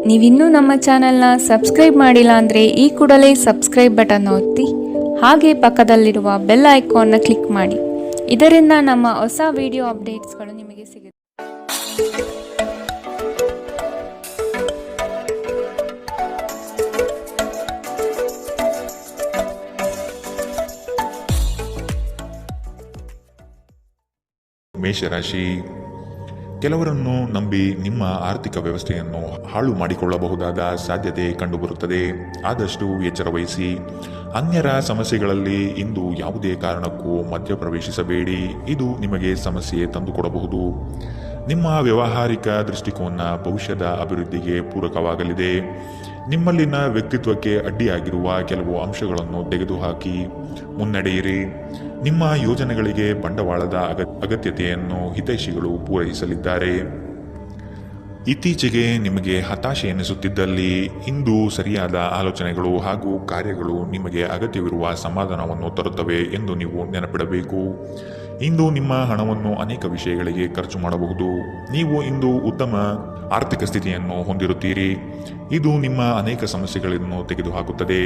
ನೀವಿನ್ನೂ ನಮ್ಮ ಚಾನೆಲ್ನ ಸಬ್ಸ್ಕ್ರೈಬ್ ಮಾಡಿಲ್ಲ ಅಂದರೆ ಈ ಕೂಡಲೇ ಸಬ್ಸ್ಕ್ರೈಬ್ ಬಟನ್ ಒತ್ತಿ ಹಾಗೆ ಪಕ್ಕದಲ್ಲಿರುವ ಬೆಲ್ ಐಕಾನ್ನ ಕ್ಲಿಕ್ ಮಾಡಿ. ಇದರಿಂದ ನಮ್ಮ ಹೊಸ ವಿಡಿಯೋ ಅಪ್ಡೇಟ್ಸ್ಗಳು ನಿಮಗೆ ಸಿಗುತ್ತೆ. ಮೇಷರಾಶಿ, ಕೆಲವರನ್ನು ನಂಬಿ ನಿಮ್ಮ ಆರ್ಥಿಕ ವ್ಯವಸ್ಥೆಯನ್ನು ಹಾಳು ಮಾಡಿಕೊಳ್ಳಬಹುದಾದ ಸಾಧ್ಯತೆ ಕಂಡುಬರುತ್ತದೆ. ಆದಷ್ಟು ಎಚ್ಚರ ವಹಿಸಿ. ಅನ್ಯರ ಸಮಸ್ಯೆಗಳಲ್ಲಿ ಇಂದು ಯಾವುದೇ ಕಾರಣಕ್ಕೂ ಮಧ್ಯಪ್ರವೇಶಿಸಬೇಡಿ. ಇದು ನಿಮಗೆ ಸಮಸ್ಯೆ ತಂದುಕೊಡಬಹುದು. ನಿಮ್ಮ ವ್ಯಾವಹಾರಿಕ ದೃಷ್ಟಿಕೋನ ಭವಿಷ್ಯದ ಅಭಿವೃದ್ಧಿಗೆ ಪೂರಕವಾಗಲಿದೆ. ನಿಮ್ಮಲ್ಲಿನ ವ್ಯಕ್ತಿತ್ವಕ್ಕೆ ಅಡ್ಡಿಯಾಗಿರುವ ಕೆಲವು ಅಂಶಗಳನ್ನು ತೆಗೆದುಹಾಕಿ ಮುನ್ನಡೆಯಿರಿ. ನಿಮ್ಮ ಯೋಜನೆಗಳಿಗೆ ಬಂಡವಾಳದ ಅಗತ್ಯತೆಯನ್ನು ಹಿತೈಷಿಗಳು ಪೂರೈಸಲಿದ್ದಾರೆ. ಇತ್ತೀಚೆಗೆ ನಿಮಗೆ ಹತಾಶೆ ಎನಿಸುತ್ತಿದ್ದಲ್ಲಿ ಇಂದು ಸರಿಯಾದ ಆಲೋಚನೆಗಳು ಹಾಗೂ ಕಾರ್ಯಗಳು ನಿಮಗೆ ಅಗತ್ಯವಿರುವ ಸಮಾಧಾನವನ್ನು ತರುತ್ತವೆ ಎಂದು ನೀವು ನೆನಪಿಡಬೇಕು. ಇಂದು ನಿಮ್ಮ ಹಣವನ್ನು ಅನೇಕ ವಿಷಯಗಳಿಗೆ ಖರ್ಚು ಮಾಡಬಹುದು. ನೀವು ಇಂದು ಉತ್ತಮ ಆರ್ಥಿಕ ಸ್ಥಿತಿಯನ್ನು ಹೊಂದಿರುತ್ತೀರಿ. ಇದು ನಿಮ್ಮ ಅನೇಕ ಸಮಸ್ಯೆಗಳನ್ನು ತೆಗೆದುಹಾಕುತ್ತದೆ.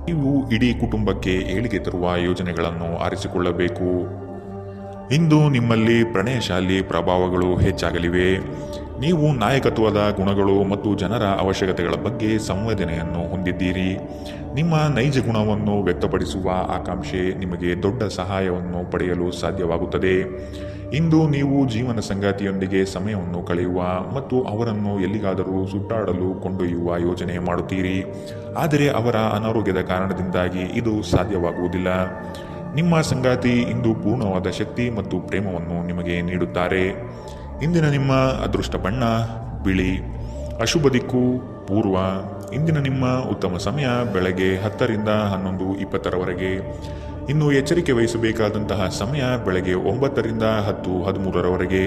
ನೀವು ಇಡೀ ಕುಟುಂಬಕ್ಕೆ ಏಳಿಗೆ ತರುವ ಯೋಜನೆಗಳನ್ನು ಆರಿಸಿಕೊಳ್ಳಬೇಕು. ಇಂದು ನಿಮ್ಮಲ್ಲಿ ಪ್ರಣಯಶಾಲಿ ಪ್ರಭಾವಗಳು ಹೆಚ್ಚಾಗಲಿವೆ. ನೀವು ನಾಯಕತ್ವದ ಗುಣಗಳು ಮತ್ತು ಜನರ ಅವಶ್ಯಕತೆಗಳ ಬಗ್ಗೆ ಸಂವೇದನೆಯನ್ನು ಹೊಂದಿದ್ದೀರಿ. ನಿಮ್ಮ ನೈಜ ಗುಣವನ್ನು ವ್ಯಕ್ತಪಡಿಸುವ ಆಕಾಂಕ್ಷೆ ನಿಮಗೆ ದೊಡ್ಡ ಸಹಾಯವನ್ನು ಪಡೆಯಲು ಸಾಧ್ಯವಾಗುತ್ತದೆ. ಇಂದು ನೀವು ಜೀವನ ಸಂಗಾತಿಯೊಂದಿಗೆ ಸಮಯವನ್ನು ಕಳೆಯುವ ಮತ್ತು ಅವರನ್ನು ಎಲ್ಲಿಗಾದರೂ ಸುತ್ತಾಡಲು ಕೊಂಡೊಯ್ಯುವ ಯೋಜನೆ ಮಾಡುತ್ತೀರಿ. ಆದರೆ ಅವರ ಅನಾರೋಗ್ಯದ ಕಾರಣದಿಂದಾಗಿ ಇದು ಸಾಧ್ಯವಾಗುವುದಿಲ್ಲ. ನಿಮ್ಮ ಸಂಗಾತಿ ಇಂದು ಪೂರ್ಣವಾದ ಶಕ್ತಿ ಮತ್ತು ಪ್ರೇಮವನ್ನು ನಿಮಗೆ ನೀಡುತ್ತಾರೆ. ಇಂದಿನ ನಿಮ್ಮ ಅದೃಷ್ಟ ಬಣ್ಣ ಬಿಳಿ. ಅಶುಭ ದಿಕ್ಕು ಪೂರ್ವ. ಇಂದಿನ ನಿಮ್ಮ ಉತ್ತಮ ಸಮಯ ಬೆಳಗ್ಗೆ 10 ರಿಂದ 11:20 ಇನ್ನು ಎಚ್ಚರಿಕೆ ವಹಿಸಬೇಕಾದಂತಹ ಸಮಯ ಬೆಳಗ್ಗೆ 9 ರಿಂದ 10:13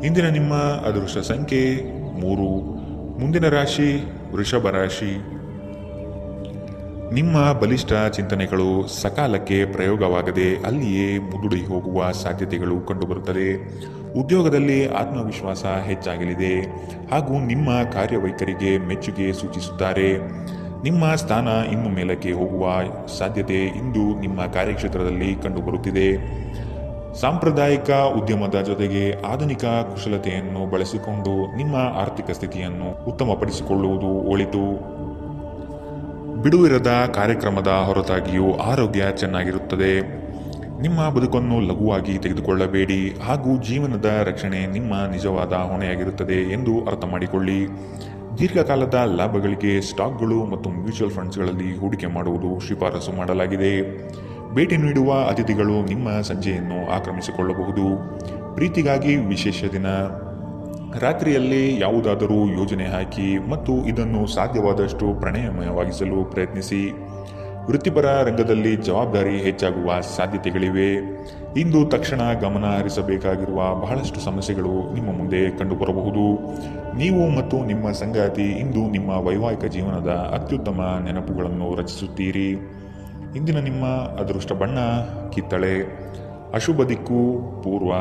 ಇಂದಿನ ನಿಮ್ಮ ಅದೃಷ್ಟ ಸಂಖ್ಯೆ 3. ಮುಂದಿನ ರಾಶಿ ವೃಷಭ ರಾಶಿ. ನಿಮ್ಮ ಬಲಿಷ್ಠ ಚಿಂತನೆಗಳು ಸಕಾಲಕ್ಕೆ ಪ್ರಯೋಗವಾಗದೆ ಅಲ್ಲಿಯೇ ಮುದುಡಿ ಹೋಗುವ ಸಾಧ್ಯತೆಗಳು ಕಂಡುಬರುತ್ತದೆ. ಉದ್ಯೋಗದಲ್ಲಿ ಆತ್ಮವಿಶ್ವಾಸ ಹೆಚ್ಚಾಗಲಿದೆ ಹಾಗೂ ನಿಮ್ಮ ಕಾರ್ಯವೈಖರಿಗೆ ಮೆಚ್ಚುಗೆ ಸೂಚಿಸುತ್ತಾರೆ. ನಿಮ್ಮ ಸ್ಥಾನ ಇನ್ನು ಮೇಲಕ್ಕೆ ಹೋಗುವ ಸಾಧ್ಯತೆ ಇಂದು ನಿಮ್ಮ ಕಾರ್ಯಕ್ಷೇತ್ರದಲ್ಲಿ ಕಂಡುಬರುತ್ತಿದೆ. ಸಾಂಪ್ರದಾಯಿಕ ಉದ್ಯಮದ ಜೊತೆಗೆ ಆಧುನಿಕ ಕುಶಲತೆಯನ್ನು ಬಳಸಿಕೊಂಡು ನಿಮ್ಮ ಆರ್ಥಿಕ ಸ್ಥಿತಿಯನ್ನು ಉತ್ತಮಪಡಿಸಿಕೊಳ್ಳುವುದು ಒಳಿತು. ಬಿಡುವಿರದ ಕಾರ್ಯಕ್ರಮದ ಹೊರತಾಗಿಯೂ ಆರೋಗ್ಯ ಚೆನ್ನಾಗಿರುತ್ತದೆ. ನಿಮ್ಮ ಬದುಕನ್ನು ಲಘುವಾಗಿ ತೆಗೆದುಕೊಳ್ಳಬೇಡಿ ಹಾಗೂ ಜೀವನದ ರಕ್ಷಣೆ ನಿಮ್ಮ ನಿಜವಾದ ಹೊಣೆಯಾಗಿರುತ್ತದೆ ಎಂದು ಅರ್ಥ ಮಾಡಿಕೊಳ್ಳಿ. ದೀರ್ಘಕಾಲದ ಲಾಭಗಳಿಗೆ ಸ್ಟಾಕ್ಗಳು ಮತ್ತು ಮ್ಯೂಚುವಲ್ ಫಂಡ್ಸ್ಗಳಲ್ಲಿ ಹೂಡಿಕೆ ಮಾಡುವುದು ಶಿಫಾರಸು ಮಾಡಲಾಗಿದೆ. ಭೇಟಿ ನೀಡುವ ಅತಿಥಿಗಳು ನಿಮ್ಮ ಸಂಜೆಯನ್ನು ಆಕ್ರಮಿಸಿಕೊಳ್ಳಬಹುದು. ಪ್ರೀತಿಗಾಗಿ ವಿಶೇಷ ದಿನ. ರಾತ್ರಿಯಲ್ಲಿ ಯಾವುದಾದರೂ ಯೋಜನೆ ಹಾಕಿ ಮತ್ತು ಇದನ್ನು ಸಾಧ್ಯವಾದಷ್ಟು ಪ್ರಣಯಮಯವಾಗಿಸಲು ಪ್ರಯತ್ನಿಸಿ. ವೃತ್ತಿಪರ ರಂಗದಲ್ಲಿ ಜವಾಬ್ದಾರಿ ಹೆಚ್ಚಾಗುವ ಸಾಧ್ಯತೆಗಳಿವೆ. ಇಂದು ತಕ್ಷಣ ಗಮನ ಹರಿಸಬೇಕಾಗಿರುವ ಬಹಳಷ್ಟು ಸಮಸ್ಯೆಗಳು ನಿಮ್ಮ ಮುಂದೆ ಕಂಡುಬರಬಹುದು. ನೀವು ಮತ್ತು ನಿಮ್ಮ ಸಂಗಾತಿ ಇಂದು ನಿಮ್ಮ ವೈವಾಹಿಕ ಜೀವನದ ಅತ್ಯುತ್ತಮ ನೆನಪುಗಳನ್ನು ರಚಿಸುತ್ತೀರಿ. ಇಂದಿನ ನಿಮ್ಮ ಅದೃಷ್ಟ ಬಣ್ಣ ಕಿತ್ತಳೆ. ಅಶುಭ ದಿಕ್ಕು ಪೂರ್ವ.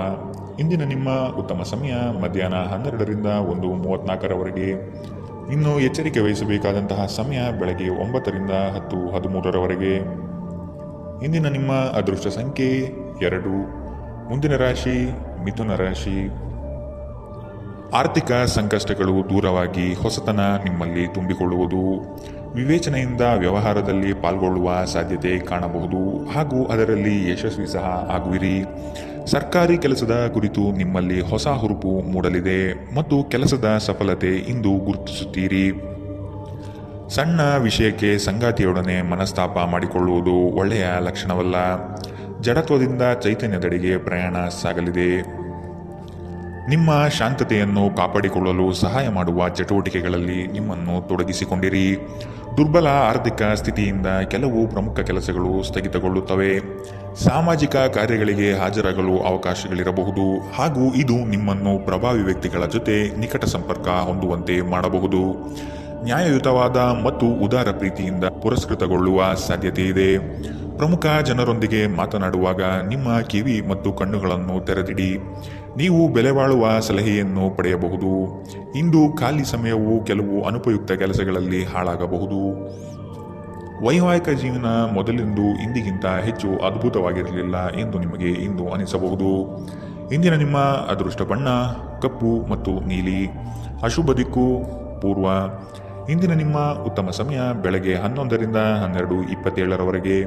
ಇಂದಿನ ನಿಮ್ಮ ಉತ್ತಮ ಸಮಯ ಮಧ್ಯಾಹ್ನ 12 ರಿಂದ 1:34 ಇನ್ನು ಎಚ್ಚರಿಕೆ ವಹಿಸಬೇಕಾದಂತಹ ಸಮಯ ಬೆಳಗ್ಗೆ 9 ರಿಂದ 10:13 ಇಂದಿನ ನಿಮ್ಮ ಅದೃಷ್ಟ ಸಂಖ್ಯೆ 2. ಮುಂದಿನ ರಾಶಿ ಮಿಥುನ ರಾಶಿ. ಆರ್ಥಿಕ ಸಂಕಷ್ಟಗಳು ದೂರವಾಗಿ ಹೊಸತನ ನಿಮ್ಮಲ್ಲಿ ತುಂಬಿಕೊಳ್ಳುವುದು. ವಿವೇಚನೆಯಿಂದ ವ್ಯವಹಾರದಲ್ಲಿ ಪಾಲ್ಗೊಳ್ಳುವ ಸಾಧ್ಯತೆ ಕಾಣಬಹುದು ಹಾಗೂ ಅದರಲ್ಲಿ ಯಶಸ್ವಿ ಸಹ ಆಗುವಿರಿ. ಸರ್ಕಾರಿ ಕೆಲಸದ ಕುರಿತು ನಿಮ್ಮಲ್ಲಿ ಹೊಸ ಹುರುಪು ಮೂಡಲಿದೆ ಮತ್ತು ಕೆಲಸದ ಸಫಲತೆ ಇಂದು ಗುರುತಿಸುತ್ತೀರಿ. ಸಣ್ಣ ವಿಷಯಕ್ಕೆ ಸಂಗಾತಿಯೊಡನೆ ಮನಸ್ತಾಪ ಮಾಡಿಕೊಳ್ಳುವುದು ಒಳ್ಳೆಯ ಲಕ್ಷಣವಲ್ಲ. ಜಡತ್ವದಿಂದ ಚೈತನ್ಯದೆಡೆಗೆ ಪ್ರಯಾಣ ಸಾಗಲಿದೆ. ನಿಮ್ಮ ಶಾಂತತೆಯನ್ನು ಕಾಪಾಡಿಕೊಳ್ಳಲು ಸಹಾಯ ಮಾಡುವ ಚಟುವಟಿಕೆಗಳಲ್ಲಿ ನಿಮ್ಮನ್ನು ತೊಡಗಿಸಿಕೊಂಡಿರಿ. ದುರ್ಬಲ ಆರ್ಥಿಕ ಸ್ಥಿತಿಯಿಂದ ಕೆಲವು ಪ್ರಮುಖ ಕೆಲಸಗಳು ಸ್ಥಗಿತಗೊಳ್ಳುತ್ತವೆ. ಸಾಮಾಜಿಕ ಕಾರ್ಯಗಳಿಗೆ ಹಾಜರಾಗಲು ಅವಕಾಶಗಳಿರಬಹುದು ಹಾಗೂ ಇದು ನಿಮ್ಮನ್ನು ಪ್ರಭಾವಿ ವ್ಯಕ್ತಿಗಳ ಜೊತೆ ನಿಕಟ ಸಂಪರ್ಕ ಹೊಂದುವಂತೆ ಮಾಡಬಹುದು. ನ್ಯಾಯಯುತವಾದ ಮತ್ತು ಉದಾರ ಪ್ರೀತಿಯಿಂದ ಪುರಸ್ಕೃತಗೊಳ್ಳುವ ಸಾಧ್ಯತೆ ಇದೆ. ಪ್ರಮುಖ ಜನರೊಂದಿಗೆ ಮಾತನಾಡುವಾಗ ನಿಮ್ಮ ಕಿವಿ ಮತ್ತು ಕಣ್ಣುಗಳನ್ನು ತೆರೆದಿಡಿ. ನೀವು ಬೆಲೆ ಬಾಳುವ ಸಲಹೆಯನ್ನು ಪಡೆಯಬಹುದು. ಇಂದು ಖಾಲಿ ಸಮಯವು ಕೆಲವು ಅನುಪಯುಕ್ತ ಕೆಲಸಗಳಲ್ಲಿ ಹಾಳಾಗಬಹುದು. ವೈವಾಹಿಕ ಜೀವನ ಮೊದಲಿಂದು ಇಂದಿಗಿಂತ ಹೆಚ್ಚು ಅದ್ಭುತವಾಗಿರಲಿಲ್ಲ ಎಂದು ನಿಮಗೆ ಇಂದು ಅನಿಸಬಹುದು. ಇಂದಿನ ನಿಮ್ಮ ಅದೃಷ್ಟ ಬಣ್ಣ ಕಪ್ಪು ಮತ್ತು ನೀಲಿ. ಅಶುಭ ದಿಕ್ಕು ಪೂರ್ವ. ಇಂದಿನ ನಿಮ್ಮ ಉತ್ತಮ ಸಮಯ ಬೆಳಗ್ಗೆ 11ರಿಂದ 12:27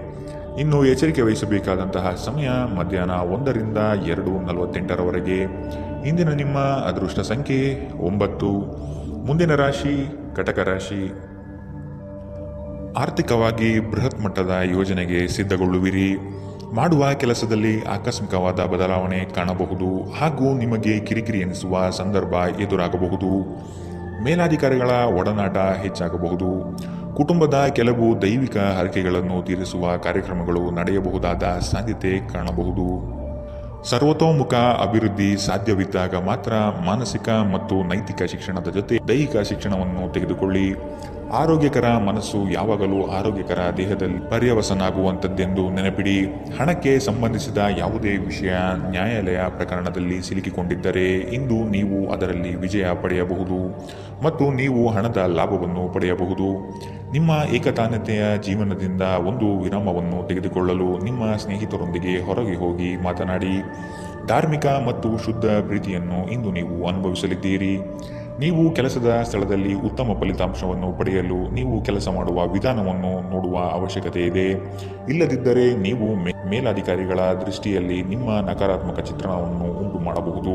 ಇನ್ನು ಎಚ್ಚರಿಕೆ ವಹಿಸಬೇಕಾದಂತಹ ಸಮಯ ಮಧ್ಯಾಹ್ನ 1ರಿಂದ 2:48 ಇಂದಿನ ನಿಮ್ಮ ಅದೃಷ್ಟ ಸಂಖ್ಯೆ 9. ಮುಂದಿನ ರಾಶಿ ಕಟಕ ರಾಶಿ. ಆರ್ಥಿಕವಾಗಿ ಬೃಹತ್ ಮಟ್ಟದ ಯೋಜನೆಗೆ ಸಿದ್ಧಗೊಳ್ಳುವಿರಿ. ಮಾಡುವ ಕೆಲಸದಲ್ಲಿ ಆಕಸ್ಮಿಕವಾದ ಬದಲಾವಣೆ ಕಾಣಬಹುದು ಹಾಗೂ ನಿಮಗೆ ಕಿರಿಕಿರಿ ಎನಿಸುವ ಸಂದರ್ಭ ಎದುರಾಗಬಹುದು. ಮೇಲಾಧಿಕಾರಿಗಳ ಒಡನಾಟ ಹೆಚ್ಚಾಗಬಹುದು. ಕುಟುಂಬದ ಕೆಲವು ದೈವಿಕ ಹರಕೆಗಳನ್ನು ತೀರಿಸುವ ಕಾರ್ಯಕ್ರಮಗಳು ನಡೆಯಬಹುದಾದ ಸಾಧ್ಯತೆ ಕಾಣಬಹುದು. ಸರ್ವತೋಮುಖ ಅಭಿವೃದ್ಧಿ ಸಾಧ್ಯವಿದ್ದಾಗ ಮಾತ್ರ ಮಾನಸಿಕ ಮತ್ತು ನೈತಿಕ ಶಿಕ್ಷಣದ ಜೊತೆ ದೈಹಿಕ ಶಿಕ್ಷಣವನ್ನು ತೆಗೆದುಕೊಳ್ಳಿ. ಆರೋಗ್ಯಕರ ಮನಸ್ಸು ಯಾವಾಗಲೂ ಆರೋಗ್ಯಕರ ದೇಹದಲ್ಲಿ ಪರ್ಯವಸನಾಗುವಂಥದ್ದೆಂದು ನೆನಪಿಡಿ. ಹಣಕ್ಕೆ ಸಂಬಂಧಿಸಿದ ಯಾವುದೇ ವಿಷಯ ನ್ಯಾಯಾಲಯ ಪ್ರಕರಣದಲ್ಲಿ ಸಿಲುಕಿಕೊಂಡಿದ್ದರೆ ಇಂದು ನೀವು ಅದರಲ್ಲಿ ವಿಜಯ ಪಡೆಯಬಹುದು ಮತ್ತು ನೀವು ಹಣದ ಲಾಭವನ್ನು ಪಡೆಯಬಹುದು. ನಿಮ್ಮ ಏಕತಾನತೆಯ ಜೀವನದಿಂದ ಒಂದು ವಿರಾಮವನ್ನು ತೆಗೆದುಕೊಳ್ಳಲು ನಿಮ್ಮ ಸ್ನೇಹಿತರೊಂದಿಗೆ ಹೊರಗೆ ಹೋಗಿ ಮಾತನಾಡಿ. ಧಾರ್ಮಿಕ ಮತ್ತು ಶುದ್ಧ ಪ್ರೀತಿಯನ್ನು ಇಂದು ನೀವು ಅನುಭವಿಸಲಿದ್ದೀರಿ. ನೀವು ಕೆಲಸದ ಸ್ಥಳದಲ್ಲಿ ಉತ್ತಮ ಫಲಿತಾಂಶವನ್ನು ಪಡೆಯಲು ನೀವು ಕೆಲಸ ಮಾಡುವ ವಿಧಾನವನ್ನು ನೋಡುವ ಅವಶ್ಯಕತೆ ಇದೆ. ಇಲ್ಲದಿದ್ದರೆ ನೀವು ಮೇಲಾಧಿಕಾರಿಗಳ ದೃಷ್ಟಿಯಲ್ಲಿ ನಿಮ್ಮ ನಕಾರಾತ್ಮಕ ಚಿತ್ರಣವನ್ನು ಉಂಟು ಮಾಡಬಹುದು.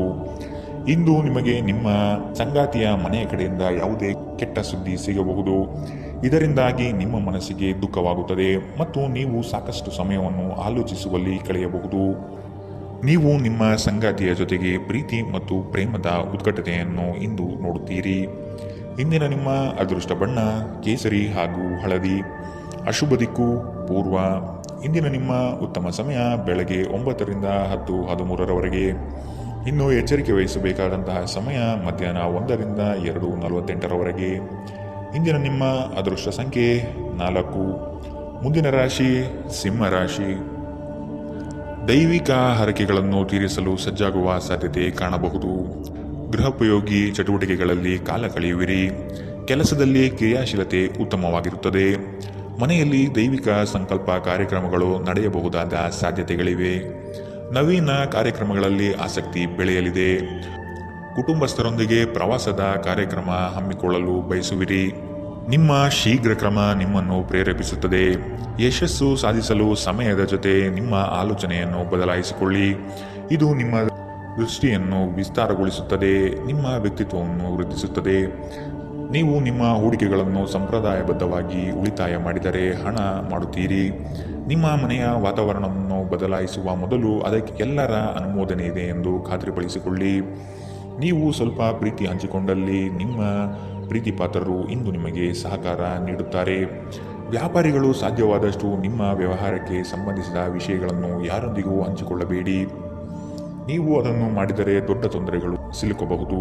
ಇಂದು ನಿಮಗೆ ನಿಮ್ಮ ಸಂಗಾತಿಯ ಮನೆಯ ಕಡೆಯಿಂದ ಯಾವುದೇ ಕೆಟ್ಟ ಸುದ್ದಿ ಸಿಗಬಹುದು. ಇದರಿಂದಾಗಿ ನಿಮ್ಮ ಮನಸ್ಸಿಗೆ ದುಃಖವಾಗುತ್ತದೆ ಮತ್ತು ನೀವು ಸಾಕಷ್ಟು ಸಮಯವನ್ನು ಆಲೋಚಿಸುವಲ್ಲಿ ಕಳೆಯಬಹುದು. ನೀವು ನಿಮ್ಮ ಸಂಗಾತಿಯ ಜೊತೆಗೆ ಪ್ರೀತಿ ಮತ್ತು ಪ್ರೇಮದ ಉತ್ಕಟತೆಯನ್ನು ಇಂದು ನೋಡುತ್ತೀರಿ. ಇಂದಿನ ನಿಮ್ಮ ಅದೃಷ್ಟ ಬಣ್ಣ ಕೇಸರಿ ಹಾಗೂ ಹಳದಿ. ಅಶುಭ ದಿಕ್ಕು ಪೂರ್ವ. ಇಂದಿನ ನಿಮ್ಮ ಉತ್ತಮ ಸಮಯ ಬೆಳಗ್ಗೆ 9ರಿಂದ 10:13 ಇನ್ನು ಎಚ್ಚರಿಕೆ ವಹಿಸಬೇಕಾದಂತಹ ಸಮಯ ಮಧ್ಯಾಹ್ನ 1ರಿಂದ 2:48 ಇಂದಿನ ನಿಮ್ಮ ಅದೃಷ್ಟ ಸಂಖ್ಯೆ 4. ಮುಂದಿನ ರಾಶಿ ಸಿಂಹ ರಾಶಿ. ದೈವಿಕ ಹರಕೆಗಳನ್ನು ತೀರಿಸಲು ಸಜ್ಜಾಗುವ ಸಾಧ್ಯತೆ ಕಾಣಬಹುದು. ಗೃಹೋಪಯೋಗಿ ಚಟುವಟಿಕೆಗಳಲ್ಲಿ ಕಾಲ ಕಳೆಯುವಿರಿ. ಕೆಲಸದಲ್ಲಿ ಕ್ರಿಯಾಶೀಲತೆ ಉತ್ತಮವಾಗಿರುತ್ತದೆ. ಮನೆಯಲ್ಲಿ ದೈವಿಕ ಸಂಕಲ್ಪ ಕಾರ್ಯಕ್ರಮಗಳು ನಡೆಯಬಹುದಾದ ಸಾಧ್ಯತೆಗಳಿವೆ. ನವೀನ ಕಾರ್ಯಕ್ರಮಗಳಲ್ಲಿ ಆಸಕ್ತಿ ಬೆಳೆಯಲಿದೆ. ಕುಟುಂಬಸ್ಥರೊಂದಿಗೆ ಪ್ರವಾಸದ ಕಾರ್ಯಕ್ರಮ ಹಮ್ಮಿಕೊಳ್ಳಲು ಬಯಸುವಿರಿ. ನಿಮ್ಮ ಶೀಘ್ರ ಕ್ರಮ ನಿಮ್ಮನ್ನು ಪ್ರೇರೇಪಿಸುತ್ತದೆ. ಯಶಸ್ಸು ಸಾಧಿಸಲು ಸಮಯದ ಜೊತೆ ನಿಮ್ಮ ಆಲೋಚನೆಯನ್ನು ಬದಲಾಯಿಸಿಕೊಳ್ಳಿ. ಇದು ನಿಮ್ಮ ದೃಷ್ಟಿಯನ್ನು ವಿಸ್ತಾರಗೊಳಿಸುತ್ತದೆ, ನಿಮ್ಮ ವ್ಯಕ್ತಿತ್ವವನ್ನು ವೃದ್ಧಿಸುತ್ತದೆ. ನೀವು ನಿಮ್ಮ ಹೂಡಿಕೆಗಳನ್ನು ಸಂಪ್ರದಾಯಬದ್ಧವಾಗಿ ಉಳಿತಾಯ ಮಾಡಿದರೆ ಹಣ ಮಾಡುತ್ತೀರಿ. ನಿಮ್ಮ ಮನೆಯ ವಾತಾವರಣವನ್ನು ಬದಲಾಯಿಸುವ ಮೊದಲು ಅದಕ್ಕೆ ಎಲ್ಲರ ಅನುಮೋದನೆ ಇದೆ ಎಂದು ಖಾತ್ರಿಪಡಿಸಿಕೊಳ್ಳಿ. ನೀವು ಸ್ವಲ್ಪ ಪ್ರೀತಿ ಹಂಚಿಕೊಂಡಲ್ಲಿ ನಿಮ್ಮ ಪ್ರೀತಿಪಾತ್ರರು ಇಂದು ನಿಮಗೆ ಸಹಕಾರ ನೀಡುತ್ತಾರೆ. ವ್ಯಾಪಾರಿಗಳು ಸಾಧ್ಯವಾದಷ್ಟು ನಿಮ್ಮ ವ್ಯವಹಾರಕ್ಕೆ ಸಂಬಂಧಿಸಿದ ವಿಷಯಗಳನ್ನು ಯಾರೊಂದಿಗೂ ಹಂಚಿಕೊಳ್ಳಬೇಡಿ. ನೀವು ಅದನ್ನು ಮಾಡಿದರೆ ದೊಡ್ಡ ತೊಂದರೆಗಳು ಸಿಲುಕಬಹುದು.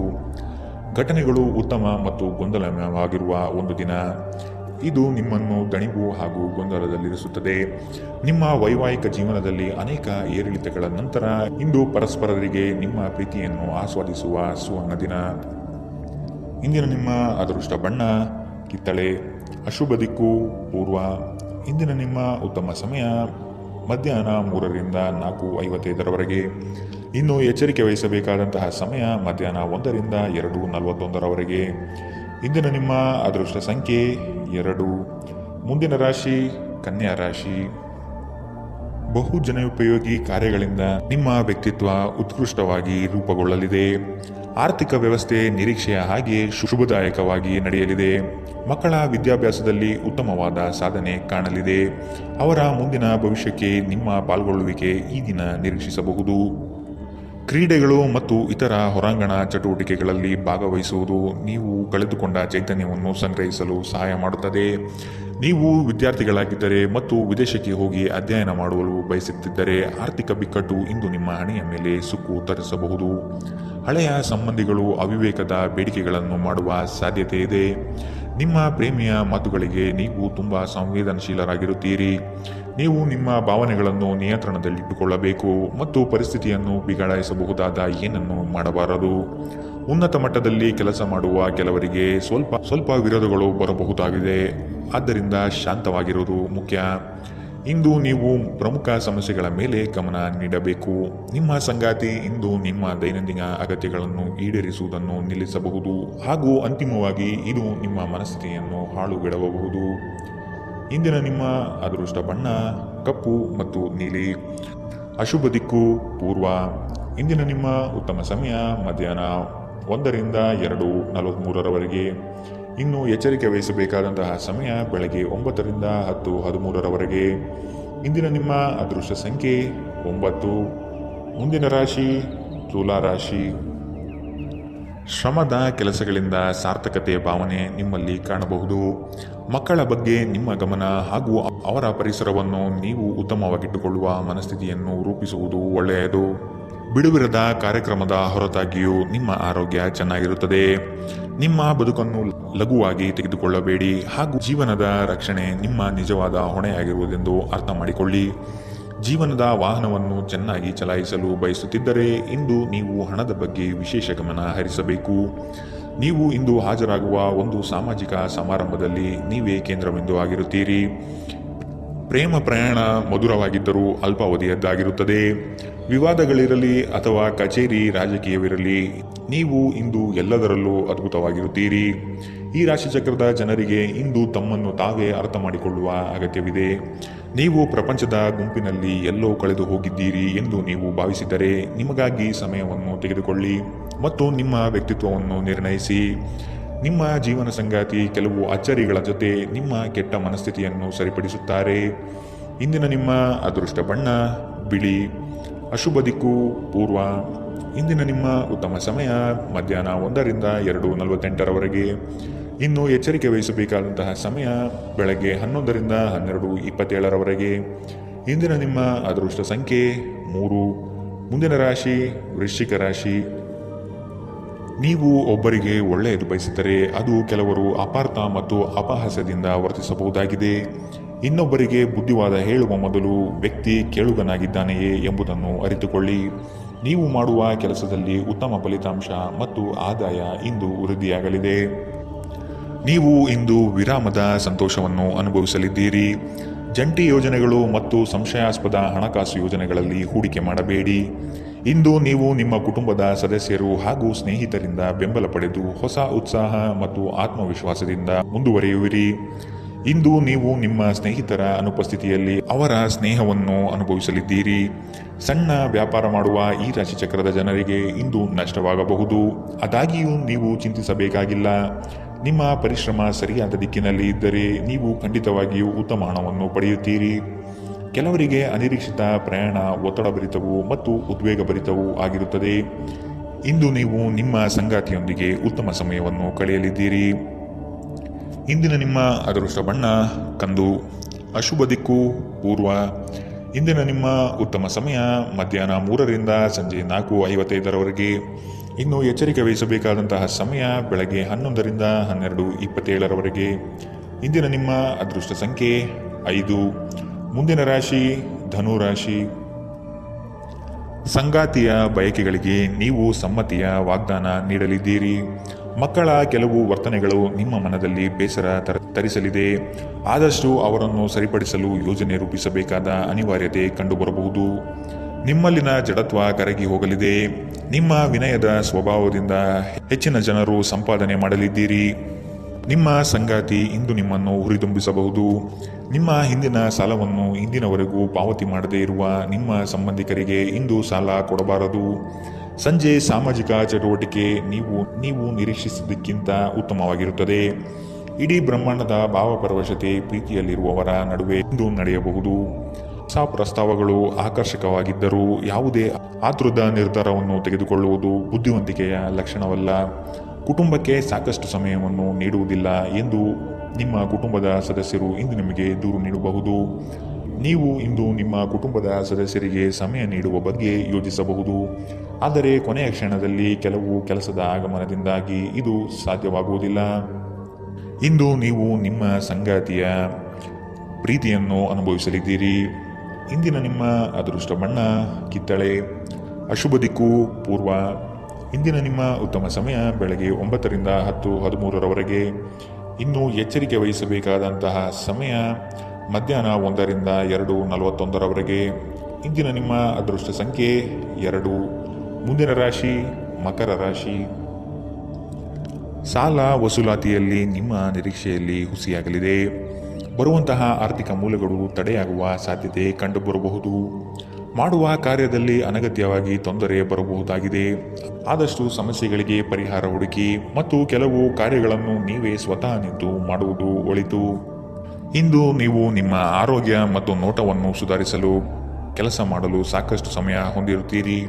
ಘಟನೆಗಳು ಉತ್ತಮ ಮತ್ತು ಗೊಂದಲಮಯವಾಗಿರುವ ಒಂದು ದಿನ. ಇದು ನಿಮ್ಮನ್ನು ದಣಿವು ಹಾಗೂ ಗೊಂದಲದಲ್ಲಿರಿಸುತ್ತದೆ. ನಿಮ್ಮ ವೈವಾಹಿಕ ಜೀವನದಲ್ಲಿ ಅನೇಕ ಏರಿಳಿತಗಳ ನಂತರ ಇಂದು ಪರಸ್ಪರರಿಗೆ ನಿಮ್ಮ ಪ್ರೀತಿಯನ್ನು ಆಸ್ವಾದಿಸುವ ಸುವರ್ಣ ದಿನ. ಇಂದಿನ ನಿಮ್ಮ ಅದೃಷ್ಟ ಬಣ್ಣ ಕಿತ್ತಳೆ. ಅಶುಭ ದಿಕ್ಕು ಪೂರ್ವ. ಇಂದಿನ ನಿಮ್ಮ ಉತ್ತಮ ಸಮಯ ಮಧ್ಯಾಹ್ನ 3ರಿಂದ 4:55 ಇನ್ನು ಎಚ್ಚರಿಕೆ ವಹಿಸಬೇಕಾದಂತಹ ಸಮಯ ಮಧ್ಯಾಹ್ನ 1ರಿಂದ 2:41 ಇಂದಿನ ನಿಮ್ಮ ಅದೃಷ್ಟ ಸಂಖ್ಯೆ 2. ಮುಂದಿನ ರಾಶಿ ಕನ್ಯಾ ರಾಶಿ. ಬಹು ಜನೋಪಯೋಗಿ ಕಾರ್ಯಗಳಿಂದ ನಿಮ್ಮ ವ್ಯಕ್ತಿತ್ವ ಉತ್ಕೃಷ್ಟವಾಗಿ ರೂಪುಗೊಳ್ಳಲಿದೆ. ಆರ್ಥಿಕ ವ್ಯವಸ್ಥೆ ನಿರೀಕ್ಷೆಯ ಹಾಗೆ ಶುಭದಾಯಕವಾಗಿ ನಡೆಯಲಿದೆ. ಮಕ್ಕಳ ವಿದ್ಯಾಭ್ಯಾಸದಲ್ಲಿ ಉತ್ತಮವಾದ ಸಾಧನೆ ಕಾಣಲಿದೆ. ಅವರ ಮುಂದಿನ ಭವಿಷ್ಯಕ್ಕೆ ನಿಮ್ಮ ಪಾಲ್ಗೊಳ್ಳುವಿಕೆ ಈ ದಿನ ನಿರೀಕ್ಷಿಸಬಹುದು. ಕ್ರೀಡೆಗಳು ಮತ್ತು ಇತರ ಹೊರಾಂಗಣ ಚಟುವಟಿಕೆಗಳಲ್ಲಿ ಭಾಗವಹಿಸುವುದು ನೀವು ಕಳೆದುಕೊಂಡ ಚೈತನ್ಯವನ್ನು ಸಂಗ್ರಹಿಸಲು ಸಹಾಯ ಮಾಡುತ್ತದೆ. ನೀವು ವಿದ್ಯಾರ್ಥಿಗಳಾಗಿದ್ದರೆ ಮತ್ತು ವಿದೇಶಕ್ಕೆ ಹೋಗಿ ಅಧ್ಯಯನ ಮಾಡಲು ಬಯಸುತ್ತಿದ್ದರೆ ಆರ್ಥಿಕ ಬಿಕ್ಕಟ್ಟು ಇಂದು ನಿಮ್ಮ ಹಣೆಯ ಮೇಲೆ ಸುಕ್ಕು ತರಿಸಬಹುದು. ಹಳೆಯ ಸಂಬಂಧಿಗಳು ಅವಿವೇಕದ ಬೇಡಿಕೆಗಳನ್ನು ಮಾಡುವ ಸಾಧ್ಯತೆ ಇದೆ. ನಿಮ್ಮ ಪ್ರೇಮಿಯ ಮಾತುಗಳಿಗೆ ನೀವು ತುಂಬ ಸಂವೇದನಶೀಲರಾಗಿರುತ್ತೀರಿ. ನೀವು ನಿಮ್ಮ ಭಾವನೆಗಳನ್ನು ನಿಯಂತ್ರಣದಲ್ಲಿಟ್ಟುಕೊಳ್ಳಬೇಕು ಮತ್ತು ಪರಿಸ್ಥಿತಿಯನ್ನು ಬಿಗಡಾಯಿಸಬಹುದಾದ ಏನನ್ನು ಮಾಡಬಾರದು. ಉನ್ನತ ಮಟ್ಟದಲ್ಲಿ ಕೆಲಸ ಮಾಡುವ ಕೆಲವರಿಗೆ ಸ್ವಲ್ಪ ವಿರೋಧಗಳು ಬರಬಹುದಾಗಿದೆ. ಆದ್ದರಿಂದ ಶಾಂತವಾಗಿರುವುದು ಮುಖ್ಯ. ಇಂದು ನೀವು ಪ್ರಮುಖ ಸಮಸ್ಯೆಗಳ ಮೇಲೆ ಗಮನ ನೀಡಬೇಕು. ನಿಮ್ಮ ಸಂಗಾತಿ ಇಂದು ನಿಮ್ಮ ದೈನಂದಿನ ಅಗತ್ಯಗಳನ್ನು ಈಡೇರಿಸುವುದನ್ನು ನಿಲ್ಲಿಸಬಹುದು ಹಾಗೂ ಅಂತಿಮವಾಗಿ ಇದು ನಿಮ್ಮ ಮನಸ್ಥಿತಿಯನ್ನು ಹಾಳುಗೆಡವಬಹುದು. ಇಂದಿನ ನಿಮ್ಮ ಅದೃಷ್ಟ ಬಣ್ಣ ಕಪ್ಪು ಮತ್ತು ನೀಲಿ. ಅಶುಭ ದಿಕ್ಕು ಪೂರ್ವ. ಇಂದಿನ ನಿಮ್ಮ ಉತ್ತಮ ಸಮಯ ಮಧ್ಯಾಹ್ನ 1ರಿಂದ 2:43 ಇನ್ನು ಎಚ್ಚರಿಕೆ ವಹಿಸಬೇಕಾದಂತಹ ಸಮಯ ಬೆಳಗ್ಗೆ 9ರಿಂದ 10:13 ಇಂದಿನ ನಿಮ್ಮ ಅದೃಷ್ಟ ಸಂಖ್ಯೆ 9. ಮುಂದಿನ ರಾಶಿ ತುಲಾ ರಾಶಿ. ಶ್ರಮದ ಕೆಲಸಗಳಿಂದ ಸಾರ್ಥಕತೆಯ ಭಾವನೆ ನಿಮ್ಮಲ್ಲಿ ಕಾಣಬಹುದು. ಮಕ್ಕಳ ಬಗ್ಗೆ ನಿಮ್ಮ ಗಮನ ಹಾಗೂ ಅವರ ಪರಿಸರವನ್ನು ನೀವು ಉತ್ತಮವಾಗಿಟ್ಟುಕೊಳ್ಳುವ ಮನಸ್ಥಿತಿಯನ್ನು ರೂಪಿಸುವುದು ಒಳ್ಳೆಯದು. ಬಿಡುವಿರದ ಕಾರ್ಯಕ್ರಮದ ಹೊರತಾಗಿಯೂ ನಿಮ್ಮ ಆರೋಗ್ಯ ಚೆನ್ನಾಗಿರುತ್ತದೆ. ನಿಮ್ಮ ಬದುಕನ್ನು ಲಘುವಾಗಿ ತೆಗೆದುಕೊಳ್ಳಬೇಡಿ ಹಾಗೂ ಜೀವನದ ರಕ್ಷಣೆ ನಿಮ್ಮ ನಿಜವಾದ ಹೊಣೆಯಾಗಿರುವುದೆಂದು ಅರ್ಥ ಮಾಡಿಕೊಳ್ಳಿ. ಜೀವನದ ವಾಹನವನ್ನು ಚೆನ್ನಾಗಿ ಚಲಾಯಿಸಲು ಬಯಸುತ್ತಿದ್ದರೆ ಇಂದು ನೀವು ಹಣದ ಬಗ್ಗೆ ವಿಶೇಷ ಗಮನ ಹರಿಸಬೇಕು. ನೀವು ಇಂದು ಹಾಜರಾಗುವ ಒಂದು ಸಾಮಾಜಿಕ ಸಮಾರಂಭದಲ್ಲಿ ನೀವೇ ಕೇಂದ್ರಬಿಂದು ಆಗಿರುತ್ತೀರಿ. ಪ್ರೇಮ ಪ್ರಯಾಣ ಮಧುರವಾಗಿದ್ದರೂ ಅಲ್ಪಾವಧಿಯದ್ದಾಗಿರುತ್ತದೆ. ವಿವಾದಗಳಿರಲಿ ಅಥವಾ ಕಚೇರಿ ರಾಜಕೀಯವಿರಲಿ, ನೀವು ಇಂದು ಎಲ್ಲದರಲ್ಲೂ ಅದ್ಭುತವಾಗಿರುತ್ತೀರಿ. ಈ ರಾಶಿಚಕ್ರದ ಜನರಿಗೆ ಇಂದು ತಮ್ಮನ್ನು ತಾವೇ ಅರ್ಥ ಮಾಡಿಕೊಳ್ಳುವ ಅಗತ್ಯವಿದೆ. ನೀವು ಪ್ರಪಂಚದ ಗುಂಪಿನಲ್ಲಿ ಎಲ್ಲೋ ಕಳೆದು ಹೋಗಿದ್ದೀರಿ ಎಂದು ನೀವು ಭಾವಿಸಿದರೆ ನಿಮಗಾಗಿ ಸಮಯವನ್ನು ತೆಗೆದುಕೊಳ್ಳಿ ಮತ್ತು ನಿಮ್ಮ ವ್ಯಕ್ತಿತ್ವವನ್ನು ನಿರ್ಣಯಿಸಿ. ನಿಮ್ಮ ಜೀವನ ಸಂಗಾತಿ ಕೆಲವು ಅಚ್ಚರಿಗಳ ಜೊತೆ ನಿಮ್ಮ ಕೆಟ್ಟ ಮನಸ್ಥಿತಿಯನ್ನು ಸರಿಪಡಿಸುತ್ತಾರೆ. ಇಂದಿನ ನಿಮ್ಮ ಅದೃಷ್ಟ ಬಣ್ಣ ಬಿಳಿ. ಅಶುಭ ದಿಕ್ಕು ಪೂರ್ವ. ಇಂದಿನ ನಿಮ್ಮ ಉತ್ತಮ ಸಮಯ ಮಧ್ಯಾಹ್ನ 1ರಿಂದ 2:48 ಇನ್ನು ಎಚ್ಚರಿಕೆ ವಹಿಸಬೇಕಾದಂತಹ ಸಮಯ ಬೆಳಗ್ಗೆ 11ರಿಂದ 12:27 ಇಂದಿನ ನಿಮ್ಮ ಅದೃಷ್ಟ ಸಂಖ್ಯೆ 3. ಮುಂದಿನ ರಾಶಿ ವೃಶ್ಚಿಕ ರಾಶಿ. ನೀವು ಒಬ್ಬರಿಗೆ ಒಳ್ಳೆಯದು ಬಯಸಿದರೆ ಅದು ಕೆಲವರು ಅಪಾರ್ಥ ಮತ್ತು ಅಪಹಾಸ್ಯದಿಂದ ವರ್ತಿಸಬಹುದಾಗಿದೆ. ಇನ್ನೊಬ್ಬರಿಗೆ ಬುದ್ಧಿವಾದ ಹೇಳುವ ಮೊದಲು ವ್ಯಕ್ತಿ ಕೇಳುಗನಾಗಿದ್ದಾನೆಯೇ ಎಂಬುದನ್ನು ಅರಿತುಕೊಳ್ಳಿ. ನೀವು ಮಾಡುವ ಕೆಲಸದಲ್ಲಿ ಉತ್ತಮ ಫಲಿತಾಂಶ ಮತ್ತು ಆದಾಯ ಇಂದು ವೃದ್ಧಿಯಾಗಲಿದೆ. ನೀವು ಇಂದು ವಿರಾಮದ ಸಂತೋಷವನ್ನು ಅನುಭವಿಸಲಿದ್ದೀರಿ. ಜಂಟಿ ಯೋಜನೆಗಳು ಮತ್ತು ಸಂಶಯಾಸ್ಪದ ಹಣಕಾಸು ಯೋಜನೆಗಳಲ್ಲಿ ಹೂಡಿಕೆ ಮಾಡಬೇಡಿ. ಇಂದು ನೀವು ನಿಮ್ಮ ಕುಟುಂಬದ ಸದಸ್ಯರು ಹಾಗೂ ಸ್ನೇಹಿತರಿಂದ ಬೆಂಬಲ ಪಡೆದು ಹೊಸ ಉತ್ಸಾಹ ಮತ್ತು ಆತ್ಮವಿಶ್ವಾಸದಿಂದ ಮುಂದುವರಿಯುವಿರಿ. ಇಂದು ನೀವು ನಿಮ್ಮ ಸ್ನೇಹಿತರ ಅನುಪಸ್ಥಿತಿಯಲ್ಲಿ ಅವರ ಸ್ನೇಹವನ್ನು ಅನುಭವಿಸಲಿದ್ದೀರಿ. ಸಣ್ಣ ವ್ಯಾಪಾರ ಮಾಡುವ ಈ ರಾಶಿಚಕ್ರದ ಜನರಿಗೆ ಇಂದು ನಷ್ಟವಾಗಬಹುದು. ಆದಾಗ್ಯೂ ನೀವು ಚಿಂತಿಸಬೇಕಾಗಿಲ್ಲ. ನಿಮ್ಮ ಪರಿಶ್ರಮ ಸರಿಯಾದ ದಿಕ್ಕಿನಲ್ಲಿ ಇದ್ದರೆ ನೀವು ಖಂಡಿತವಾಗಿಯೂ ಉತ್ತಮ ಹಣವನ್ನು ಪಡೆಯುತ್ತೀರಿ. ಕೆಲವರಿಗೆ ಅನಿರೀಕ್ಷಿತ ಪ್ರಯಾಣ ಒತ್ತಡಭರಿತವೂ ಮತ್ತು ಉದ್ವೇಗಭರಿತವೂ ಆಗಿರುತ್ತದೆ. ಇಂದು ನೀವು ನಿಮ್ಮ ಸಂಗಾತಿಯೊಂದಿಗೆ ಉತ್ತಮ ಸಮಯವನ್ನು ಕಳೆಯಲಿದ್ದೀರಿ. ಇಂದಿನ ನಿಮ್ಮ ಅದೃಷ್ಟ ಬಣ್ಣ ಕಂದು. ಅಶುಭ ದಿಕ್ಕು ಪೂರ್ವ. ಇಂದಿನ ನಿಮ್ಮ ಉತ್ತಮ ಸಮಯ ಮಧ್ಯಾಹ್ನ 3ರಿಂದ ಸಂಜೆ 4:55 ಇನ್ನು ಎಚ್ಚರಿಕೆ ವಹಿಸಬೇಕಾದಂತಹ ಸಮಯ ಬೆಳಗ್ಗೆ 11ರಿಂದ 12:27 ಇಂದಿನ ನಿಮ್ಮ ಅದೃಷ್ಟ ಸಂಖ್ಯೆ 5. ಮುಂದಿನ ರಾಶಿ ಧನು ರಾಶಿ. ಸಂಗಾತಿಯ ಬಯಕೆಗಳಿಗೆ ನೀವು ಸಮ್ಮತಿಯ ವಾಗ್ದಾನ ನೀಡಲಿದ್ದೀರಿ. ಮಕ್ಕಳ ಕೆಲವು ವರ್ತನೆಗಳು ನಿಮ್ಮ ಮನದಲ್ಲಿ ಬೇಸರ ತರಿಸಲಿದೆ. ಆದಷ್ಟು ಅವರನ್ನು ಸರಿಪಡಿಸಲು ಯೋಜನೆ ರೂಪಿಸಬೇಕಾದ ಅನಿವಾರ್ಯತೆ ಕಂಡುಬರಬಹುದು. ನಿಮ್ಮಲ್ಲಿನ ಜಡತ್ವ ಕರಗಿ ಹೋಗಲಿದೆ. ನಿಮ್ಮ ವಿನಯದ ಸ್ವಭಾವದಿಂದ ಹೆಚ್ಚಿನ ಜನರು ಸಂಪಾದನೆ ಮಾಡಲಿದ್ದೀರಿ. ನಿಮ್ಮ ಸಂಗಾತಿ ಇಂದು ನಿಮ್ಮನ್ನು ಹುರಿದುಂಬಿಸಬಹುದು. ನಿಮ್ಮ ಹಿಂದಿನ ಸಾಲವನ್ನು ಇಂದಿನವರೆಗೂ ಪಾವತಿ ಮಾಡದೇ ಇರುವ ನಿಮ್ಮ ಸಂಬಂಧಿಕರಿಗೆ ಇಂದು ಸಾಲ ಕೊಡಬಾರದು. ಸಂಜೆ ಸಾಮಾಜಿಕ ಚಟುವಟಿಕೆ ನೀವು ನಿರೀಕ್ಷಿಸಿದ್ದಕ್ಕಿಂತ ಉತ್ತಮವಾಗಿರುತ್ತದೆ. ಇಡೀ ಬ್ರಹ್ಮಾಂಡದ ಭಾವಪರವಶತೆ ಪ್ರೀತಿಯಲ್ಲಿರುವವರ ನಡುವೆ ಇಂದು ನಡೆಯಬಹುದು. ಹೊಸ ಪ್ರಸ್ತಾವಗಳು ಆಕರ್ಷಕವಾಗಿದ್ದರೂ ಯಾವುದೇ ಆತುರದ ನಿರ್ಧಾರವನ್ನು ತೆಗೆದುಕೊಳ್ಳುವುದು ಬುದ್ಧಿವಂತಿಕೆಯ ಲಕ್ಷಣವಲ್ಲ. ಕುಟುಂಬಕ್ಕೆ ಸಾಕಷ್ಟು ಸಮಯವನ್ನು ನೀಡುವುದಿಲ್ಲ ಎಂದು ನಿಮ್ಮ ಕುಟುಂಬದ ಸದಸ್ಯರು ಇಂದು ನಿಮಗೆ ದೂರು ನೀಡಬಹುದು. ನೀವು ಇಂದು ನಿಮ್ಮ ಕುಟುಂಬದ ಸದಸ್ಯರಿಗೆ ಸಮಯ ನೀಡುವ ಬಗ್ಗೆ ಯೋಚಿಸಬಹುದು. ಆದರೆ ಕೊನೆಯ ಕ್ಷಣದಲ್ಲಿ ಕೆಲವು ಕೆಲಸದ ಆಗಮನದಿಂದಾಗಿ ಇದು ಸಾಧ್ಯವಾಗುವುದಿಲ್ಲ. ಇಂದು ನೀವು ನಿಮ್ಮ ಸಂಗಾತಿಯ ಪ್ರೀತಿಯನ್ನು ಅನುಭವಿಸಲಿದ್ದೀರಿ. ಇಂದಿನ ನಿಮ್ಮ ಅದೃಷ್ಟ ಬಣ್ಣ ಕಿತ್ತಳೆ. ಅಶುಭ ದಿಕ್ಕು ಪೂರ್ವ. ಇಂದಿನ ನಿಮ್ಮ ಉತ್ತಮ ಸಮಯ ಬೆಳಗ್ಗೆ 9ರಿಂದ 10:13ರವರೆಗೆ. ಇನ್ನು ಎಚ್ಚರಿಕೆ ವಹಿಸಬೇಕಾದಂತಹ ಸಮಯ ಮಧ್ಯಾಹ್ನ 1ರಿಂದ 2:41ರವರೆಗೆ. ಇಂದಿನ ನಿಮ್ಮ ಅದೃಷ್ಟ ಸಂಖ್ಯೆ 2. ಮುಂದಿನ ರಾಶಿ ಮಕರ ರಾಶಿ. ಸಾಲ ವಸೂಲಾತಿಯಲ್ಲಿ ನಿಮ್ಮ ನಿರೀಕ್ಷೆಯಲ್ಲಿ ಹುಸಿಯಾಗಲಿದೆ. ಬರುವಂತಹ ಆರ್ಥಿಕ ಮೂಲಗಳು ತಡೆಯಾಗುವ ಸಾಧ್ಯತೆ ಕಂಡುಬರಬಹುದು. ಮಾಡುವ ಕಾರ್ಯದಲ್ಲಿ ಅನಗತ್ಯವಾಗಿ ತೊಂದರೆ ಬರಬಹುದಾಗಿದೆ. ಆದಷ್ಟು ಸಮಸ್ಯೆಗಳಿಗೆ ಪರಿಹಾರ ಹುಡುಕಿ ಮತ್ತು ಕೆಲವು ಕಾರ್ಯಗಳನ್ನು ನೀವೇ ಸ್ವತಃ ನಿಂತು ಮಾಡುವುದು ಒಳಿತು. ಇಂದು ನೀವು ನಿಮ್ಮ ಆರೋಗ್ಯ ಮತ್ತು ನೋಟವನ್ನು ಸುಧಾರಿಸಲು ಕೆಲಸ ಮಾಡಲು ಸಾಕಷ್ಟು ಸಮಯ ಹೊಂದಿರುತ್ತೀರಿ.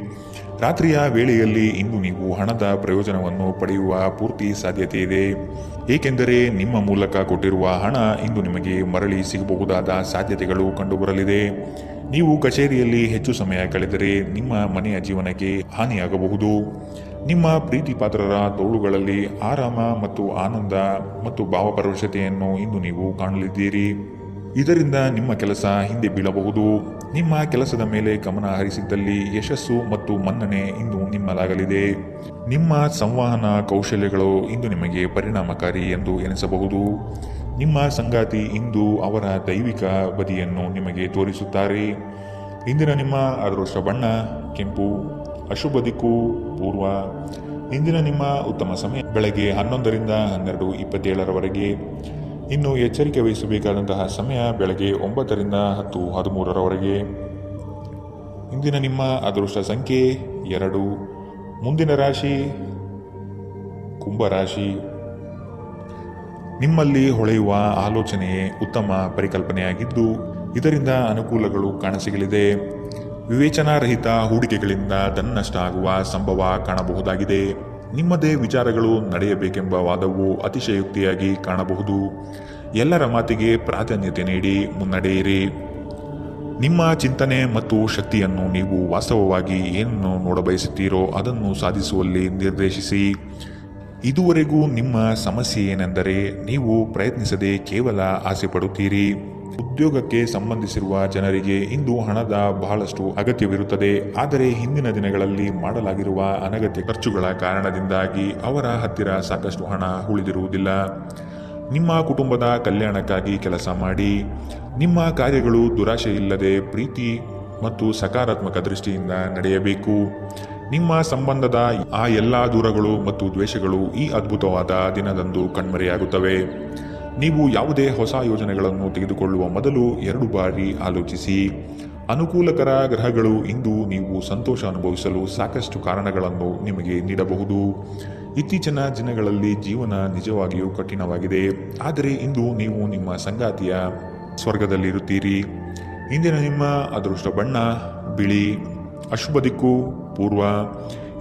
ರಾತ್ರಿಯ ವೇಳೆಯಲ್ಲಿ ಇಂದು ನೀವು ಹಣದ ಪ್ರಯೋಜನವನ್ನು ಪಡೆಯುವ ಪೂರ್ತಿ ಸಾಧ್ಯತೆ ಇದೆ. ಏಕೆಂದರೆ ನಿಮ್ಮ ಮೂಲಕ ಕೊಟ್ಟಿರುವ ಹಣ ಇಂದು ನಿಮಗೆ ಮರಳಿ ಸಿಗಬಹುದಾದ ಸಾಧ್ಯತೆಗಳು ಕಂಡುಬರಲಿದೆ. ನೀವು ಕಚೇರಿಯಲ್ಲಿ ಹೆಚ್ಚು ಸಮಯ ಕಳೆದರೆ ನಿಮ್ಮ ಮನೆಯ ಜೀವನಕ್ಕೆ ಹಾನಿಯಾಗಬಹುದು. ನಿಮ್ಮ ಪ್ರೀತಿ ಪಾತ್ರರ ತೋಳುಗಳಲ್ಲಿ ಆರಾಮ ಮತ್ತು ಆನಂದ ಮತ್ತು ಭಾವಪರವಶತೆಯನ್ನು ಇಂದು ನೀವು ಕಾಣಲಿದ್ದೀರಿ. ಇದರಿಂದ ನಿಮ್ಮ ಕೆಲಸ ಹಿಂದೆ ಬೀಳಬಹುದು. ನಿಮ್ಮ ಕೆಲಸದ ಮೇಲೆ ಗಮನ ಹರಿಸಿದ್ದಲ್ಲಿ ಯಶಸ್ಸು ಮತ್ತು ಮನ್ನಣೆ ಇಂದು ನಿಮ್ಮದಾಗಲಿದೆ. ನಿಮ್ಮ ಸಂವಹನ ಕೌಶಲ್ಯಗಳು ಇಂದು ನಿಮಗೆ ಪರಿಣಾಮಕಾರಿ ಎಂದು ಎನಿಸಬಹುದು. ನಿಮ್ಮ ಸಂಗಾತಿ ಇಂದು ಅವರ ದೈವಿಕ ಬದಿಯನ್ನು ನಿಮಗೆ ತೋರಿಸುತ್ತಾರೆ. ಇಂದಿನ ನಿಮ್ಮ ಅದೃಷ್ಟ ಬಣ್ಣ ಕೆಂಪು. ಅಶುಭ ದಿಕ್ಕು ಪೂರ್ವ. ಇಂದಿನ ನಿಮ್ಮ ಉತ್ತಮ ಸಮಯ ಬೆಳಗ್ಗೆ 11ರಿಂದ 12:27ರವರೆಗೆ. ಇನ್ನು ಎಚ್ಚರಿಕೆ ವಹಿಸಬೇಕಾದಂತಹ ಸಮಯ ಬೆಳಗ್ಗೆ 9ರಿಂದ 10:13ರವರೆಗೆ. ಇಂದಿನ ನಿಮ್ಮ ಅದೃಷ್ಟ ಸಂಖ್ಯೆ 2. ಮುಂದಿನ ರಾಶಿ ಕುಂಭರಾಶಿ. ನಿಮ್ಮಲ್ಲಿ ಹೊಳೆಯುವ ಆಲೋಚನೆಯೇ ಉತ್ತಮ ಪರಿಕಲ್ಪನೆಯಾಗಿದ್ದು ಇದರಿಂದ ಅನುಕೂಲಗಳು ಕಾಣಸಿಗಲಿದೆ. ವಿವೇಚನಾರಹಿತ ಹೂಡಿಕೆಗಳಿಂದ ಧನನಷ್ಟ ಆಗುವ ಸಂಭವ ಕಾಣಬಹುದಾಗಿದೆ. ನಿಮ್ಮದೇ ವಿಚಾರಗಳು ನಡೆಯಬೇಕೆಂಬ ವಾದವು ಅತಿಶಯೋಕ್ತಿಯಾಗಿ ಕಾಣಬಹುದು. ಎಲ್ಲರ ಮಾತಿಗೆ ಪ್ರಾಧಾನ್ಯತೆ ನೀಡಿ ಮುನ್ನಡೆಯಿರಿ. ನಿಮ್ಮ ಚಿಂತನೆ ಮತ್ತು ಶಕ್ತಿಯನ್ನು ನೀವು ವಾಸ್ತವವಾಗಿ ಏನನ್ನು ನೋಡಬಯಸುತ್ತೀರೋ ಅದನ್ನು ಸಾಧಿಸುವಲ್ಲಿ ನಿರ್ದೇಶಿಸಿ. ಇದುವರೆಗೂ ನಿಮ್ಮ ಸಮಸ್ಯೆ ಏನೆಂದರೆ ನೀವು ಪ್ರಯತ್ನಿಸದೆ ಕೇವಲ ಆಸೆ ಪಡುತ್ತೀರಿ. ಉದ್ಯೋಗಕ್ಕೆ ಸಂಬಂಧಿಸಿರುವ ಜನರಿಗೆ ಇಂದು ಹಣದ ಬಹಳಷ್ಟು ಅಗತ್ಯವಿರುತ್ತದೆ. ಆದರೆ ಹಿಂದಿನ ದಿನಗಳಲ್ಲಿ ಮಾಡಲಾಗಿರುವ ಅನಗತ್ಯ ಖರ್ಚುಗಳ ಕಾರಣದಿಂದಾಗಿ ಅವರ ಹತ್ತಿರ ಸಾಕಷ್ಟು ಹಣ ಉಳಿದಿರುವುದಿಲ್ಲ. ನಿಮ್ಮ ಕುಟುಂಬದ ಕಲ್ಯಾಣಕ್ಕಾಗಿ ಕೆಲಸ ಮಾಡಿ. ನಿಮ್ಮ ಕಾರ್ಯಗಳು ದುರಾಶೆ ಇಲ್ಲದೆ ಪ್ರೀತಿ ಮತ್ತು ಸಕಾರಾತ್ಮಕ ದೃಷ್ಟಿಯಿಂದ ನಡೆಯಬೇಕು. ನಿಮ್ಮ ಸಂಬಂಧದ ಆ ಎಲ್ಲ ದೂರಗಳು ಮತ್ತು ದ್ವೇಷಗಳು ಈ ಅದ್ಭುತವಾದ ದಿನದಂದು ಕಣ್ಮರೆಯಾಗುತ್ತವೆ. ನೀವು ಯಾವುದೇ ಹೊಸ ಯೋಜನೆಗಳನ್ನು ತೆಗೆದುಕೊಳ್ಳುವ ಮೊದಲು 2 ಬಾರಿ ಆಲೋಚಿಸಿ. ಅನುಕೂಲಕರ ಗ್ರಹಗಳು ಇಂದು ನೀವು ಸಂತೋಷ ಅನುಭವಿಸಲು ಸಾಕಷ್ಟು ಕಾರಣಗಳನ್ನು ನಿಮಗೆ ನೀಡಬಹುದು. ಇತ್ತೀಚಿನ ದಿನಗಳಲ್ಲಿ ಜೀವನ ನಿಜವಾಗಿಯೂ ಕಠಿಣವಾಗಿದೆ. ಆದರೆ ಇಂದು ನೀವು ನಿಮ್ಮ ಸಂಗಾತಿಯ ಸ್ವರ್ಗದಲ್ಲಿರುತ್ತೀರಿ. ಇಂದಿನ ನಿಮ್ಮ ಅದೃಷ್ಟ ಬಣ್ಣ ಬಿಳಿ. ಅಶುಭ ದಿಕ್ಕು ಪೂರ್ವ.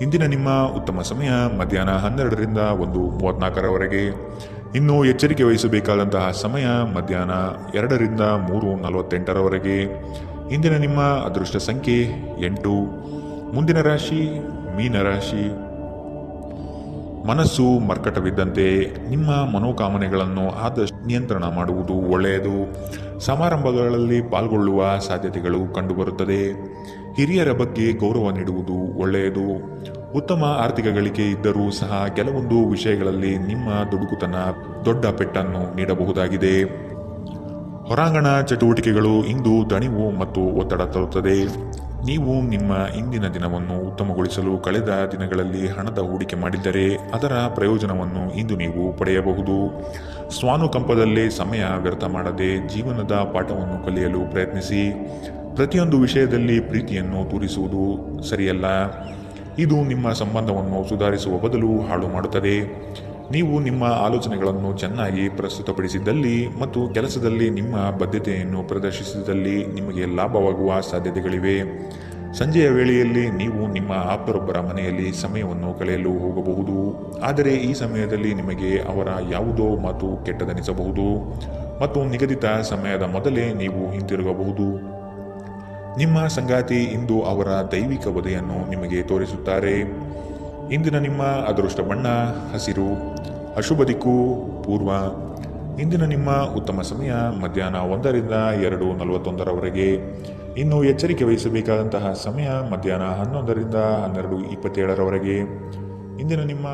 ಇಂದಿನ ನಿಮ್ಮ ಉತ್ತಮ ಸಮಯ ಮಧ್ಯಾಹ್ನ 12ರಿಂದ 1:34ರವರೆಗೆ. ಇನ್ನು ಎಚ್ಚರಿಕೆ ವಹಿಸಬೇಕಾದಂತಹ ಸಮಯ ಮಧ್ಯಾಹ್ನ 2ರಿಂದ 3:48ರವರೆಗೆ. ಇಂದಿನ ನಿಮ್ಮ ಅದೃಷ್ಟ ಸಂಖ್ಯೆ 8. ಮುಂದಿನ ರಾಶಿ ಮೀನರಾಶಿ. ಮನಸ್ಸು ಮರ್ಕಟವಿದ್ದಂತೆ ನಿಮ್ಮ ಮನೋಕಾಮನೆಗಳನ್ನು ಆದಷ್ಟು ನಿಯಂತ್ರಣ ಮಾಡುವುದು ಒಳ್ಳೆಯದು. ಸಮಾರಂಭಗಳಲ್ಲಿ ಪಾಲ್ಗೊಳ್ಳುವ ಸಾಧ್ಯತೆಗಳು ಕಂಡುಬರುತ್ತದೆ. ಹಿರಿಯರ ಬಗ್ಗೆ ಗೌರವ ನೀಡುವುದು ಒಳ್ಳೆಯದು. ಉತ್ತಮ ಆರ್ಥಿಕ ಗಳಿಕೆ ಇದ್ದರೂ ಸಹ ಕೆಲವೊಂದು ವಿಷಯಗಳಲ್ಲಿ ನಿಮ್ಮ ದುಡುಕುತನ ದೊಡ್ಡ ಪೆಟ್ಟನ್ನು ನೀಡಬಹುದಾಗಿದೆ. ಹೊರಾಂಗಣ ಚಟುವಟಿಕೆಗಳು ಇಂದು ದಣಿವು ಮತ್ತು ಒತ್ತಡ ತರುತ್ತದೆ. ನೀವು ನಿಮ್ಮ ಇಂದಿನ ದಿನವನ್ನು ಉತ್ತಮಗೊಳಿಸಲು ಕಳೆದ ದಿನಗಳಲ್ಲಿ ಹಣದ ಹೂಡಿಕೆ ಮಾಡಿದ್ದರೆ ಅದರ ಪ್ರಯೋಜನವನ್ನು ಇಂದು ನೀವು ಪಡೆಯಬಹುದು. ಸ್ವಾನುಕಂಪದಲ್ಲೇ ಸಮಯ ವ್ಯರ್ಥ ಮಾಡದೆ ಜೀವನದ ಪಾಠವನ್ನು ಕಲಿಯಲು ಪ್ರಯತ್ನಿಸಿ. ಪ್ರತಿಯೊಂದು ವಿಷಯದಲ್ಲಿ ಪ್ರೀತಿಯನ್ನು ತೋರಿಸುವುದು ಸರಿಯಲ್ಲ. ಇದು ನಿಮ್ಮ ಸಂಬಂಧವನ್ನು ಸುಧಾರಿಸುವ ಬದಲು ಹಾಳು ಮಾಡುತ್ತದೆ. ನೀವು ನಿಮ್ಮ ಆಲೋಚನೆಗಳನ್ನು ಚೆನ್ನಾಗಿ ಪ್ರಸ್ತುತಪಡಿಸಿದ್ದಲ್ಲಿ ಮತ್ತು ಕೆಲಸದಲ್ಲಿ ನಿಮ್ಮ ಬದ್ಧತೆಯನ್ನು ಪ್ರದರ್ಶಿಸಿದಲ್ಲಿ ನಿಮಗೆ ಲಾಭವಾಗುವ ಸಾಧ್ಯತೆಗಳಿವೆ. ಸಂಜೆಯ ವೇಳೆಯಲ್ಲಿ ನೀವು ನಿಮ್ಮ ಆಪ್ತರೊಬ್ಬರ ಮನೆಯಲ್ಲಿ ಸಮಯವನ್ನು ಕಳೆಯಲು ಹೋಗಬಹುದು. ಆದರೆ ಈ ಸಮಯದಲ್ಲಿ ನಿಮಗೆ ಅವರ ಯಾವುದೋ ಮಾತು ಕೆಟ್ಟದನಿಸಬಹುದು ಮತ್ತು ನಿಗದಿತ ಸಮಯದ ಮೊದಲೇ ನೀವು ಹಿಂತಿರುಗಬಹುದು. ನಿಮ್ಮ ಸಂಗಾತಿ ಇಂದು ಅವರ ದೈವಿಕ ವಧೆಯನ್ನು ನಿಮಗೆ ತೋರಿಸುತ್ತಾರೆ. ಇಂದಿನ ನಿಮ್ಮ ಅದೃಷ್ಟ ಬಣ್ಣ ಹಸಿರು. ಅಶುಭ ದಿಕ್ಕು ಪೂರ್ವ. ಇಂದಿನ ನಿಮ್ಮ ಉತ್ತಮ ಸಮಯ ಮಧ್ಯಾಹ್ನ 1ರಿಂದ 2:41ರವರೆಗೆ. ಇನ್ನು ಎಚ್ಚರಿಕೆ ವಹಿಸಬೇಕಾದಂತಹ ಸಮಯ ಮಧ್ಯಾಹ್ನ 11ರಿಂದ 12:27ರವರೆಗೆ. ಇಂದಿನ ನಿಮ್ಮ